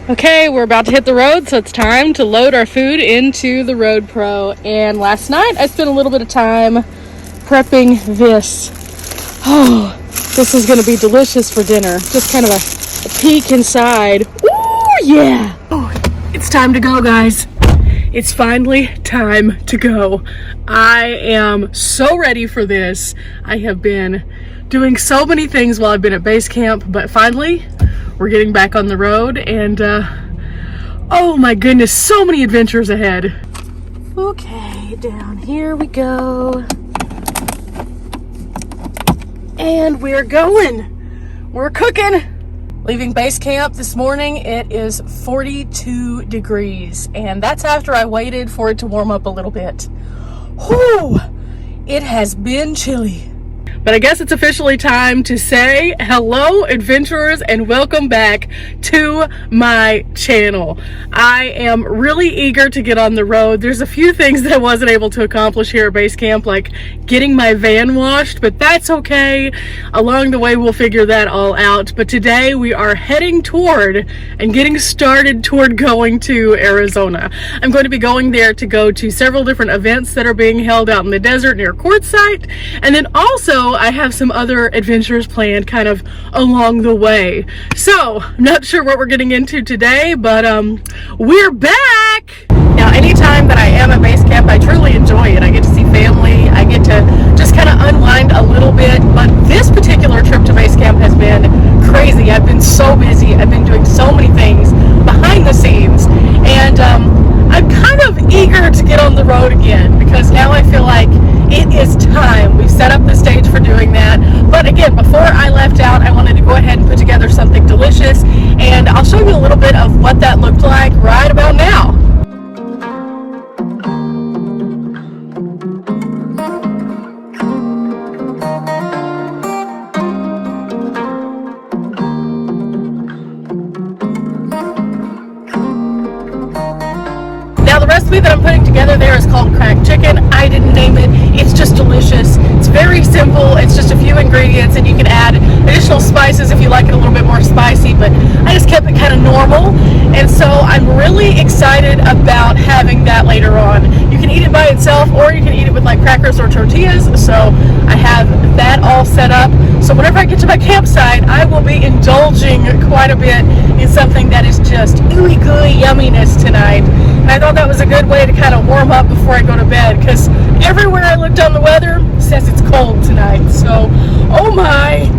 Okay, we're about to hit the road, so it's time to load our food into the Road Pro. And last night I spent a little bit of time prepping this. Oh, this is going to be delicious for dinner. Just kind of a peek inside. Ooh, yeah! Oh, it's time to go, guys. It's finally time to go. I am so ready for this. I have been doing so many things while I've been at base camp, but finally we're getting back on the road, and oh my goodness, so many adventures ahead. Okay, down here we go. And we're going. We're cooking. Leaving base camp this morning, it is 42 degrees, and that's after I waited for it to warm up a little bit. Whew, it has been chilly. But I guess it's officially time to say hello, adventurers, and welcome back to my channel. I am really eager to get on the road. There's a few things that I wasn't able to accomplish here at base camp, like getting my van washed, but that's okay. Along the way, we'll figure that all out. But today we are heading toward and getting started toward going to Arizona. I'm going to be going there to go to several different events that are being held out in the desert near Quartzsite, and then also I have some other adventures planned kind of along the way. So I'm not sure what we're getting into today, but we're back. Now, anytime that I am at base camp, I truly enjoy it. I get to see family. I get to just kind of unwind a little bit. But this particular trip to base camp has been crazy. I've been so busy. I've been doing so many things behind the scenes, and I'm kind of eager to get on the road again, because now I feel like it is time. We've set up the stage for doing that. But again, before I left out, I wanted to go ahead and put together something delicious, and I'll show you a little bit of what that looked like right about now. The recipe that I'm putting together there is called cracked chicken. I didn't name it. It's just delicious. It's very simple. It's just a few ingredients, and you can add additional spices if you like it a little bit more spicy, but I just kept it kind of normal. And so I'm really excited about having that later on. You can eat it by itself, or you can eat it with like crackers or tortillas. So I have that all set up. So whenever I get to my campsite, I will be indulging quite a bit in something that is just ooey gooey yumminess tonight. And I thought that was a good way to kind of warm up before I go to bed, because everywhere I looked on the weather says it's cold tonight. So, oh my.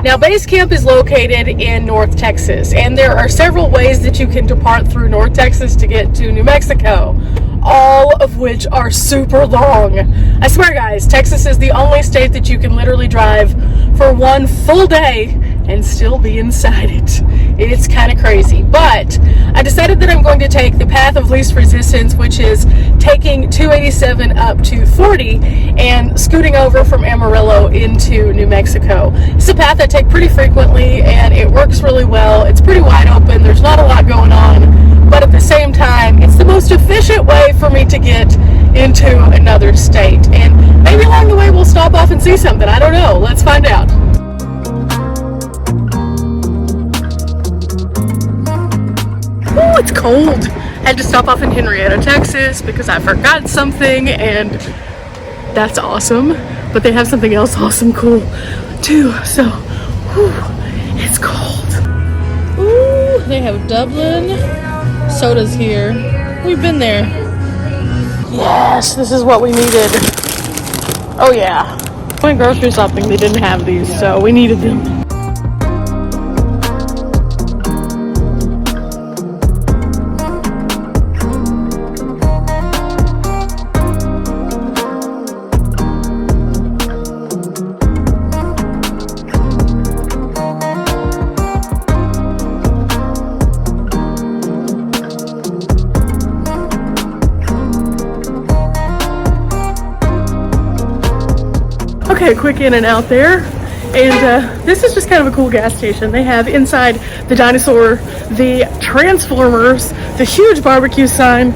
Now, base camp is located in North Texas, and there are several ways that you can depart through North Texas to get to New Mexico, all of which are super long. I swear, guys, Texas is the only state that you can literally drive for one full day and still be inside it. It's kind of crazy, but I decided that I'm going to take the path of least resistance, which is taking 287 up to 40 and scooting over from Amarillo into New Mexico. It's a path I take pretty frequently, and it works really well. It's pretty wide open. There's not a lot going on, but at the same time, it's the most efficient way for me to get into another state. And maybe along the way we'll stop off and see something. I don't know. Let's find out. Oh, it's cold. I had to stop off in Henrietta, Texas, because I forgot something, and that's awesome. But they have something else awesome cool too. So, whew, it's cold. Ooh, they have Dublin sodas here. We've been there. Yes, this is what we needed. Oh yeah. When grocery shopping, they didn't have these, so we needed them. Okay, quick in and out there. And this is just kind of a cool gas station. They have inside the dinosaur, the Transformers, the huge barbecue sign,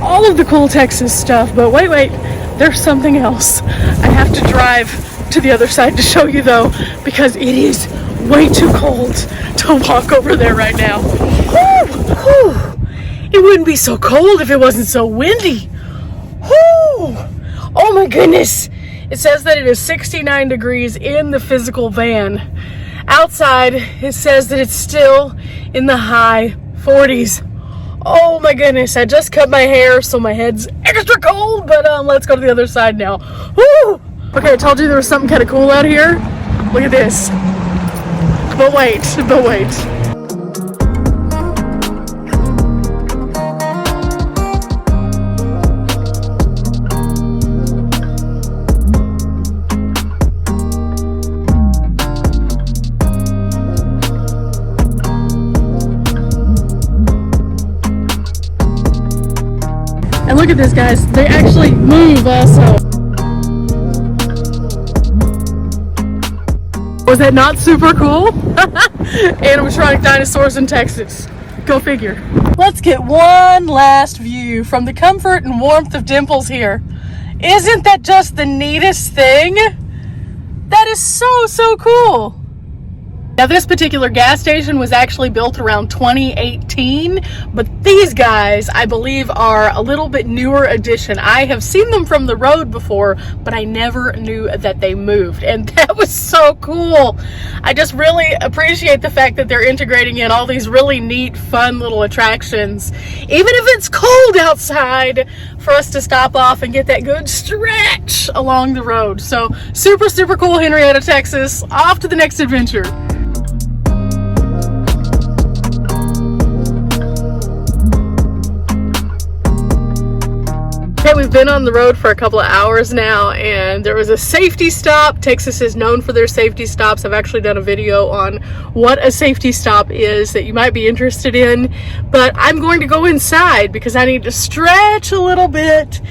all of the cool Texas stuff. But wait, there's something else. I have to drive to the other side to show you though, because it is way too cold to walk over there right now. Whew, whew. It wouldn't be so cold if it wasn't so windy. Whew. Oh my goodness. It says that it is 69 degrees in the physical van. Outside, it says that it's still in the high 40s. Oh my goodness, I just cut my hair, so my head's extra cold, but let's go to the other side now. Woo! Okay, I told you there was something kind of cool out here. Look at this. But wait. And look at this, guys. They actually move also. Was that not super cool? Animatronic dinosaurs in Texas. Go figure. Let's get one last view from the comfort and warmth of Dimples here. Isn't that just the neatest thing? That is so cool. Now this particular gas station was actually built around 2018, but these guys I believe are a little bit newer addition. I have seen them from the road before, but I never knew that they moved, and that was so cool. I just really appreciate the fact that they're integrating in all these really neat, fun little attractions, even if it's cold outside, for us to stop off and get that good stretch along the road. So super cool, Henrietta, Texas. Off to the next adventure. Okay, we've been on the road for a couple of hours now, and there was a safety stop. Texas is known for their safety stops. I've actually done a video on what a safety stop is that you might be interested in, but I'm going to go inside because I need to stretch a little bit,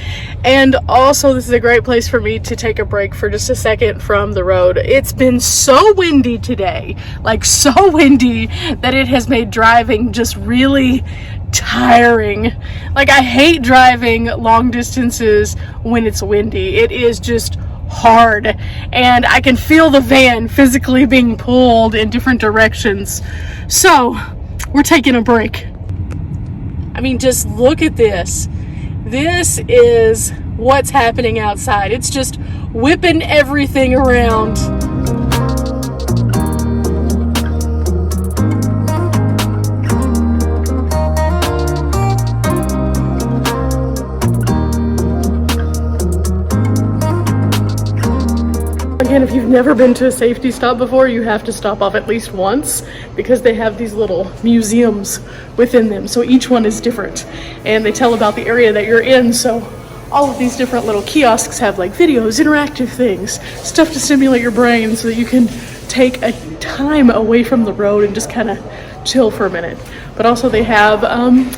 and also this is a great place for me to take a break for just a second from the road. It's been so windy today, like so windy that it has made driving just really tiring. Like, I hate driving long distances when it's windy. It is just hard, and I can feel the van physically being pulled in different directions. So we're taking a break. I mean, just look at this. This is what's happening outside. It's just whipping everything around. Again, if you've never been to a safety stop before, you have to stop off at least once because they have these little museums within them. So each one is different, and they tell about the area that you're in. So all of these different little kiosks have like videos, interactive things, stuff to stimulate your brain so that you can take a time away from the road and just kind of chill for a minute. But also they have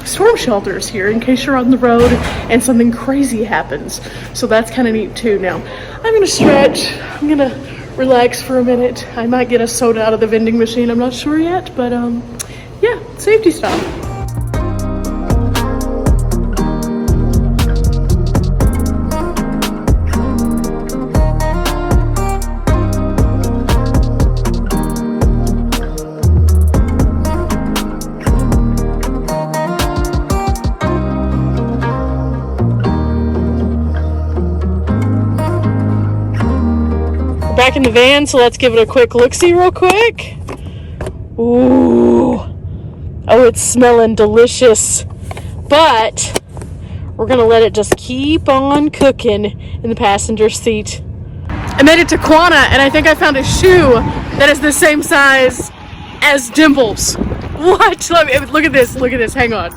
storm shelters here in case you're on the road and something crazy happens. So that's kind of neat too. Now, I'm gonna stretch, I'm gonna relax for a minute. I might get a soda out of the vending machine, I'm not sure yet, but yeah, safety stop. Back in the van, so let's give it a quick look-see real quick. Ooh. Oh, it's smelling delicious. But we're gonna let it just keep on cooking in the passenger seat. I made it to Quanah, and I think I found a shoe that is the same size as Dimples. What? Let me, look at this, hang on.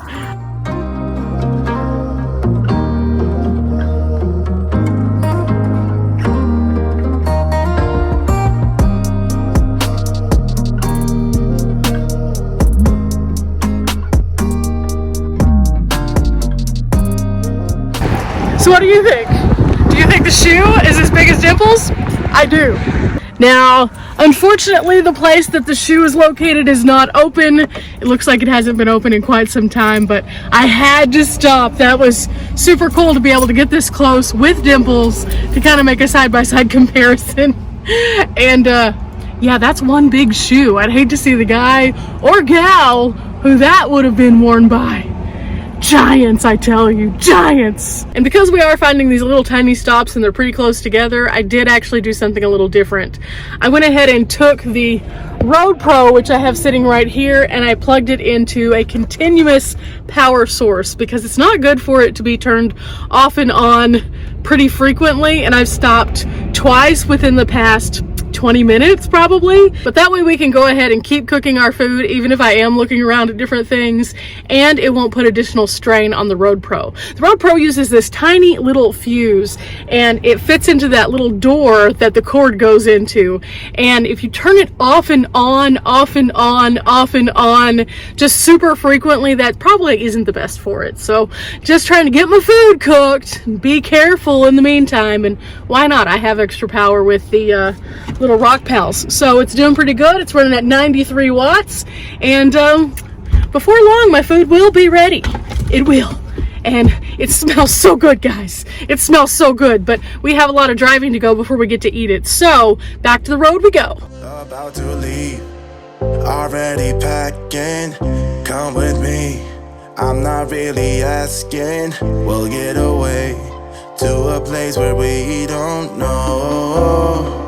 So what do you think? Do you think the shoe is as big as Dimples? I do. Now, unfortunately, the place that the shoe is located is not open. It looks like it hasn't been open in quite some time, but I had to stop. That was super cool to be able to get this close with Dimples to kind of make a side-by-side comparison. And yeah, that's one big shoe. I'd hate to see the guy or gal who that would have been worn by. Giants, I tell you, giants. And because we are finding these little tiny stops and they're pretty close together, I did actually do something a little different. I went ahead and took the Road Pro, which I have sitting right here, and I plugged it into a continuous power source because it's not good for it to be turned off and on pretty frequently, and I've stopped twice within the past 20 minutes probably, but that way we can go ahead and keep cooking our food even if I am looking around at different things, and it won't put additional strain on the Road Pro. The Road Pro uses this tiny little fuse and it fits into that little door that the cord goes into, and if you turn it off and on, off and on, off and on just super frequently, that probably isn't the best for it. So just trying to get my food cooked, be careful in the meantime, and why not? I have extra power with the little Rock Pals, so it's doing pretty good. It's running at 93 watts, and before long my food will be ready. It will, and it smells so good, guys. It smells so good, but we have a lot of driving to go before we get to eat it, so back to the road we go. About to leave, already packing, come with me, I'm not really asking, we'll get away to a place where we don't know.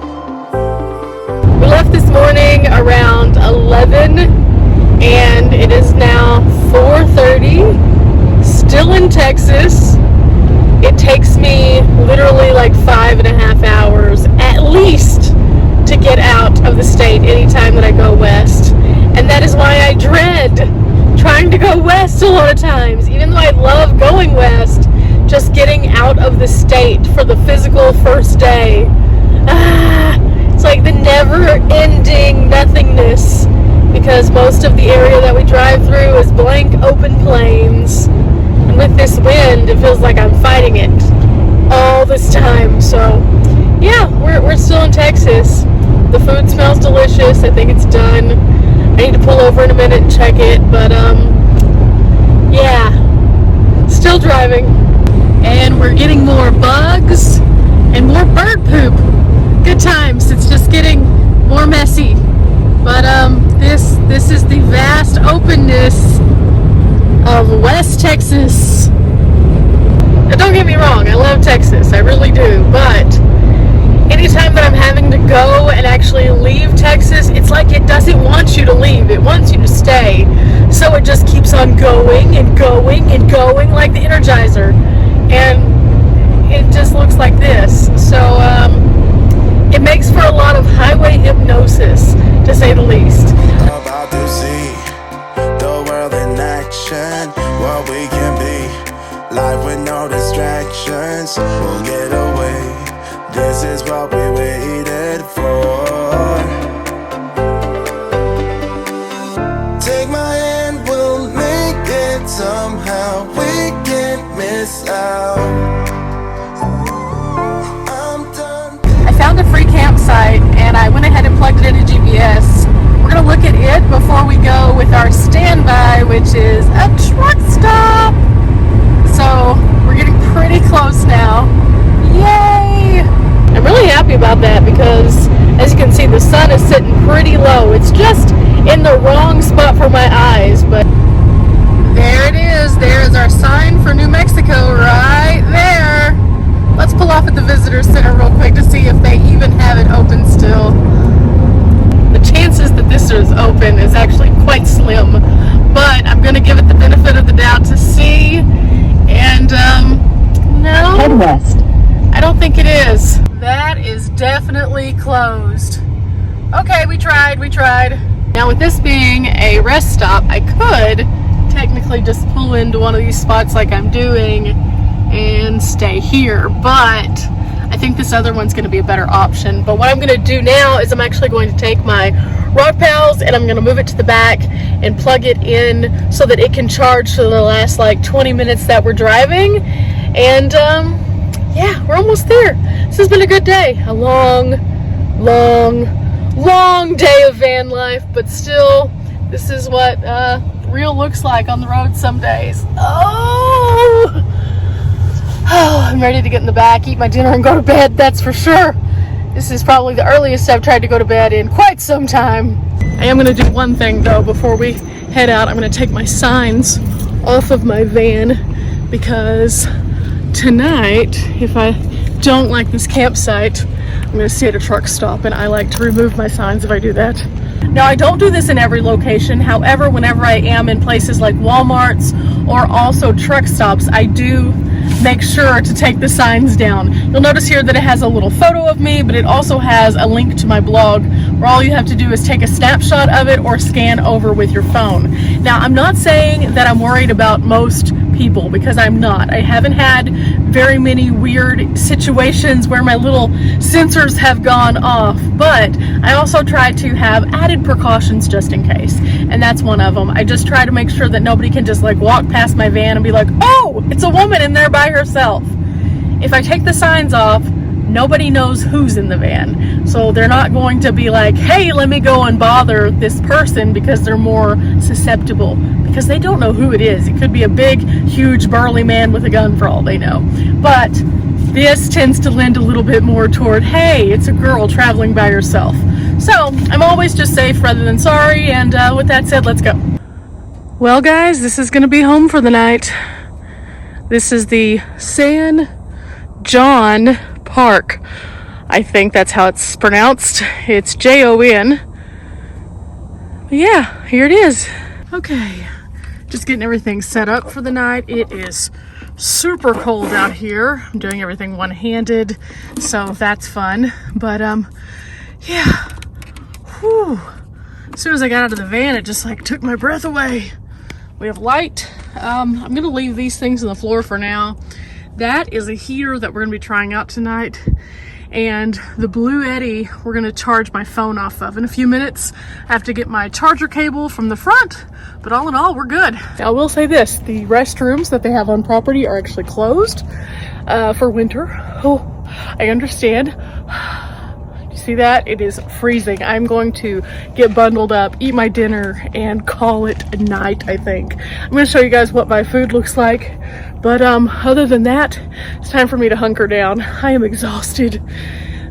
We left this morning around 11 and it is now 4:30, still in Texas. It takes me literally like 5.5 hours at least to get out of the state anytime that I go west, and that is why I dread trying to go west a lot of times. Even though I love going west, just getting out of the state for the physical first day, it's like the never-ending nothingness, because most of the area that we drive through is blank open plains, and with this wind it feels like I'm fighting it all this time. So yeah, we're still in Texas. The food smells delicious. I think it's done. I need to pull over in a minute and check it, but yeah, still driving. And we're getting more bugs and more bird poop. Good times. It's just getting more messy, but this is the vast openness of West Texas. Now, don't get me wrong, I love Texas, I really do, but anytime that I'm having to go and actually leave Texas, it's like it doesn't want you to leave, it wants you to stay, so it just keeps on going and going and going like the Energizer, and it just looks like this. So it makes for a lot of highway hypnosis, to say the least. About to see the world in action, what we can be, life with no distractions, we'll get away, this is what we waited for. Take my hand, we'll make it somehow, we can't miss out. Found a free campsite and I went ahead and plugged it into GPS. We're going to look at it before we go with our standby, which is a truck stop. So we're getting pretty close now. Yay! I'm really happy about that because, as you can see, the sun is sitting pretty low. It's just in the wrong spot for my eyes, but there it is. There is our sign for New Mexico right there. Let's pull off at the visitor center real quick to see if they even have it open still. The chances that this is open is actually quite slim, but I'm going to give it the benefit of the doubt to see. And no, head west. I don't think it is. That is definitely closed. Okay, we tried. Now with this being a rest stop, I could technically just pull into one of these spots like I'm doing and stay here, but I think this other one's going to be a better option. But what I'm going to do now is I'm actually going to take my Rock Pals and I'm going to move it to the back and plug it in so that it can charge for the last like 20 minutes that we're driving. And yeah, we're almost there. This has been a good day. A long day of van life, but still, this is what real looks like on the road some days. Oh, I'm ready to get in the back, eat my dinner, and go to bed, that's for sure. This is probably the earliest I've tried to go to bed in quite some time. I am gonna do one thing though before we head out. I'm gonna take my signs off of my van because tonight, if I don't like this campsite, I'm gonna stay at a truck stop, and I like to remove my signs if I do that. Now, I don't do this in every location. However, whenever I am in places like Walmarts or also truck stops, I do make sure to take the signs down. You'll notice here that it has a little photo of me, but it also has a link to my blog where all you have to do is take a snapshot of it or scan over with your phone. Now, I'm not saying that I'm worried about most people, because I'm not. I haven't had very many weird situations where my little sensors have gone off, but I also try to have added precautions just in case, and that's one of them. I just try to make sure that nobody can just like walk past my van and be like, oh, it's a woman in there by herself. If I take the signs off, nobody knows who's in the van, so they're not going to be like, hey, let me go and bother this person, because they're more susceptible, because they don't know who it is. It could be a big, huge, burly man with a gun for all they know. But this tends to lend a little bit more toward, hey, it's a girl traveling by herself. So I'm always just safe rather than sorry, and with that said, let's go. Well guys, this is gonna be home for the night. This is the San John Park. I think that's how it's pronounced. It's Jon. But yeah, here it is. Okay, just getting everything set up for the night. It is super cold out here. I'm doing everything one-handed, so that's fun. But yeah, whew. As soon as I got out of the van, it just like took my breath away. We have light. I'm gonna leave these things on the floor for now. That is a heater that we're gonna be trying out tonight. And the Blue Eddy, we're gonna charge my phone off of in a few minutes. I have to get my charger cable from the front, but all in all, we're good. I will say this, the restrooms that they have on property are actually closed for winter. Oh, I understand. You see that? It is freezing. I'm going to get bundled up, eat my dinner, and call it a night, I think. I'm gonna show you guys what my food looks like. But other than that, it's time for me to hunker down. I am exhausted.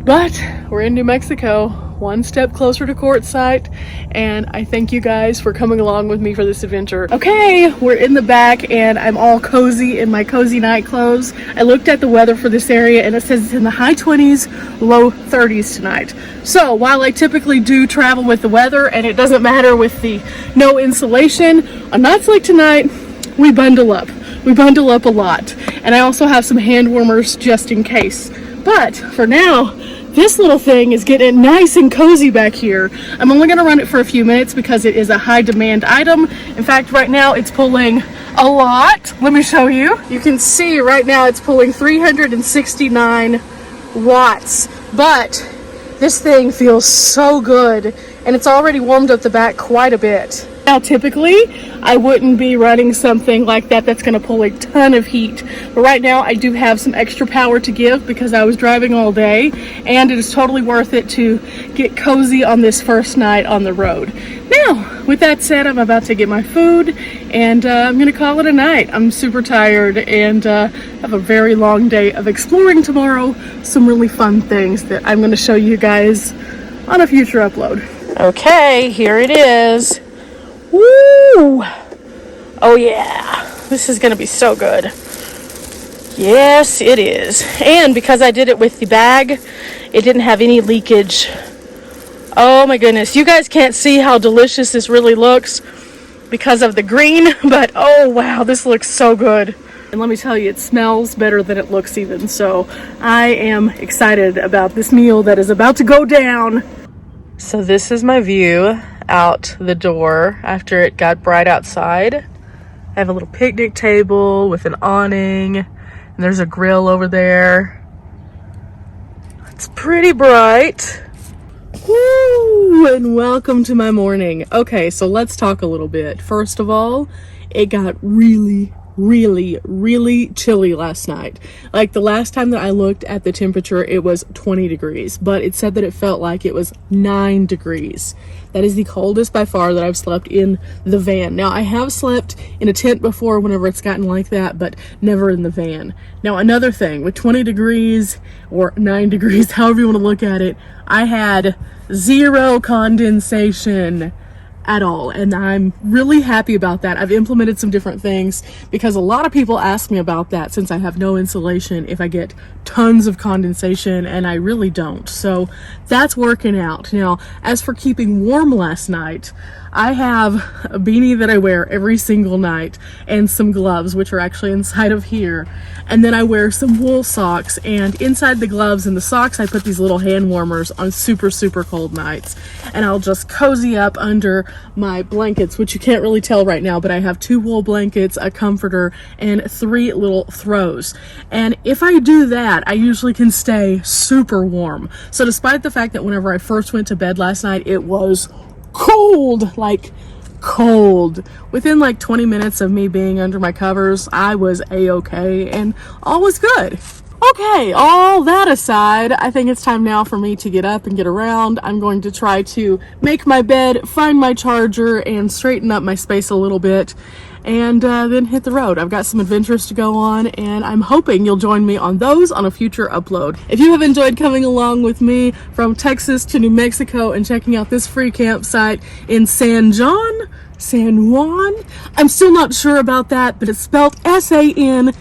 But we're in New Mexico, one step closer to quartzsite, and I thank you guys for coming along with me for this adventure. Okay, we're in the back and I'm all cozy in my cozy night clothes. I looked at the weather for this area and it says it's in the high 20s, low 30s tonight. So while I typically do travel with the weather and it doesn't matter with the no insulation, on nights like tonight, we bundle up. We bundle up a lot. And I also have some hand warmers just in case. But for now, this little thing is getting nice and cozy back here. I'm only gonna run it for a few minutes because it is a high demand item. In fact, right now it's pulling a lot. Let me show you. You can see right now it's pulling 369 watts. But this thing feels so good, and it's already warmed up the back quite a bit. Now, typically, I wouldn't be running something like that that's going to pull a ton of heat. But right now, I do have some extra power to give because I was driving all day, and it is totally worth it to get cozy on this first night on the road. Now, with that said, I'm about to get my food, and I'm going to call it a night. I'm super tired and have a very long day of exploring tomorrow. Some really fun things that I'm going to show you guys on a future upload. Okay, here it is. Woo! Oh yeah, this is gonna be so good. Yes, it is. And because I did it with the bag, it didn't have any leakage. Oh my goodness, you guys can't see how delicious this really looks because of the green, but oh wow, this looks so good. And let me tell you, it smells better than it looks even. So I am excited about this meal that is about to go down. So this is my view out the door after it got bright outside. I have a little picnic table with an awning, and there's a grill over there. It's pretty bright. Woo! And welcome to my morning. Okay, so let's talk a little bit. First of all, it got really, really, really chilly last night. Like the last time that I looked at the temperature, it was 20 degrees, but it said that it felt like it was 9 degrees. That is the coldest by far that I've slept in the van. Now, I have slept in a tent before whenever it's gotten like that, but never in the van. Now, another thing, with 20 degrees or 9 degrees, however you want to look at it, I had zero condensation at all, and I'm really happy about that. I've implemented some different things because a lot of people ask me about that, since I have no insulation, if I get tons of condensation, and I really don't. So that's working out. Now, as for keeping warm last night, I have a beanie that I wear every single night and some gloves, which are actually inside of here. And then I wear some wool socks, and inside the gloves and the socks, I put these little hand warmers on super, super cold nights. And I'll just cozy up under my blankets, which you can't really tell right now, but I have 2 wool blankets, a comforter, and 3 little throws. And if I do that, I usually can stay super warm. So despite the fact that whenever I first went to bed last night, it was cold, like cold. Within like 20 minutes of me being under my covers, I was a-okay and all was good. Okay, all that aside, I think it's time now for me to get up and get around. I'm going to try to make my bed, find my charger, and straighten up my space a little bit, and then hit the road. I've got some adventures to go on, and I'm hoping you'll join me on those on a future upload. If you have enjoyed coming along with me from Texas to New Mexico and checking out this free campsite in San Juan, I'm still not sure about that, but it's spelled Sanjon.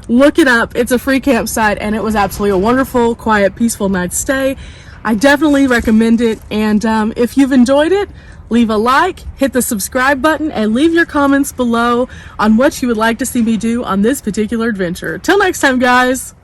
Look it up. It's a free campsite, and it was absolutely a wonderful, quiet, peaceful night's stay. I definitely recommend it, and if you've enjoyed it, leave a like, hit the subscribe button, and leave your comments below on what you would like to see me do on this particular adventure. Till next time, guys!